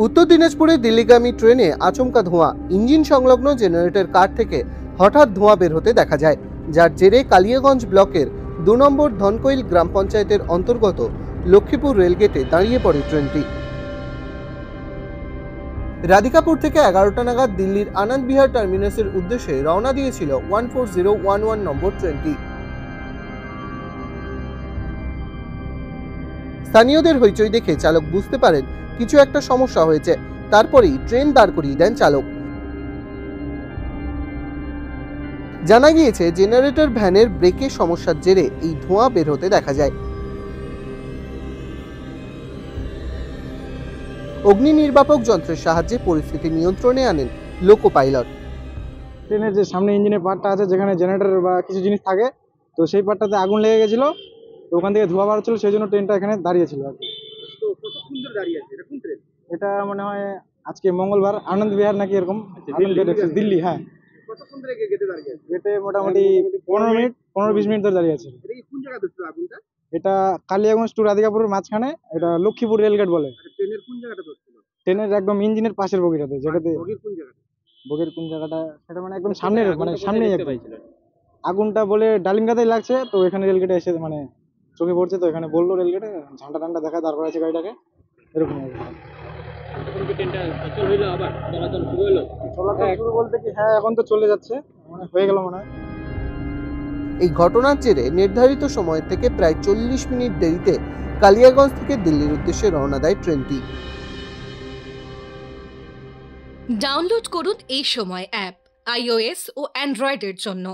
উত্তর দিনাজপুরে দিল্লিগামী ট্রেনে আচমকা ধোঁয়া, ইঞ্জিন সংলগ্ন জেনারেটর কার থেকে হঠাৎ ধোঁয়া বের হতে দেখা যায়, যার জেরে কালিয়াগঞ্জ ব্লকের ২ নম্বর ধনকৈল গ্রাম পঞ্চায়েতের অন্তর্গত লক্ষ্মীপুর রেলগেটে দাঁড়িয়ে পড়ে ট্রেনটি। রাধিকাপুর থেকে ১১টা নাগাদ দিল্লির আনন্দ বিহার টার্মিনাসের উদ্দেশ্যে রওনা দিয়েছিল 14011 নম্বর ট্রেনটি। স্থানীয়দের হইচই দেখে চালক বুঝতে পারেন কিছু একটা সমস্যা হয়েছে, তারপরেই ট্রেন দাঁড় করিয়ে দেন চালক। জানা গিয়েছে জেনারেটর ভ্যানের ব্রেকের সমস্যার জেরে এই ধোঁয়া বের হতে দেখা যায়। অগ্নি নির্বাপক যন্ত্রের সাহায্যে পরিস্থিতি নিয়ন্ত্রণে আনেন লোকো পাইলট। ট্রেনের যে সামনে ইঞ্জিনের পার্টটা আছে, যেখানে জেনারেটর বা কিছু জিনিস থাকে, তো সেই পার্টটাতে আগুন লেগে গেছিল, তো ওখান থেকে ধোঁয়া বার হচ্ছিল, সেই জন্য ট্রেনটা এখানে দাঁড়িয়েছিল আর কি। তো কতক্ষণ ধরে দাঁড়িয়ে আছে? এটা কোন ট্রেন? এটা মনে হয় আজকে মঙ্গলবার, আনন্দ বিহার নাকি এরকম, আনন্দ বিহার এক্সপ্রেস দিল্লি। হ্যাঁ, কতক্ষণ ধরে গেটে দাঁড়িয়ে আছে? গেটে মোটামুটি 15-20 মিনিট ধরে দাঁড়িয়ে আছে। এটা কি কোন জায়গাতে ছিল আগুনটা? এটা কালিয়াগঞ্জ টু রাধিকাপুরের মাঝখানে, এটা লক্ষ্মীপুর রেলগেট বলে। ট্রেনের কোন জায়গাটা ধরছিল? ট্রেনের একদম ইঞ্জিনের পাশের বগিটাতে, যেটাতে বগির কোন জায়গাটা? বগির কোন জায়গাটা সেটা মানে একদম সামনের, মানে সামনেই একদম আগুনটা বলে ডালিমগাতেই লাগছে, তো এখানে রেলগেটে এসে মানে চোখে পড়ছে, তো এখানে বললো রেলগেটে ঝান্ডা টান্ডা দেখা দাঁড় করা আছে গাড়িটাকে, এরকম আর কি। এখন কি ট্রেনটা চল হইলো, আবার চলাচল শুরু হলো? চলাচল শুরু বলতে কি, হ্যাঁ এখন তো চলে যাচ্ছে, মানে হয়ে গেল মনে হয়। এই ঘটনার জেরে নির্ধারিত সময় থেকে প্রায় 40 মিনিট দেরিতে কালিয়াগঞ্জ থেকে দিল্লির উদ্দেশ্যে রওনা দেয় ট্রেনটি। ডাউনলোড করুন এই সময় অ্যাপ iOS ও অ্যান্ড্রয়েডের জন্য।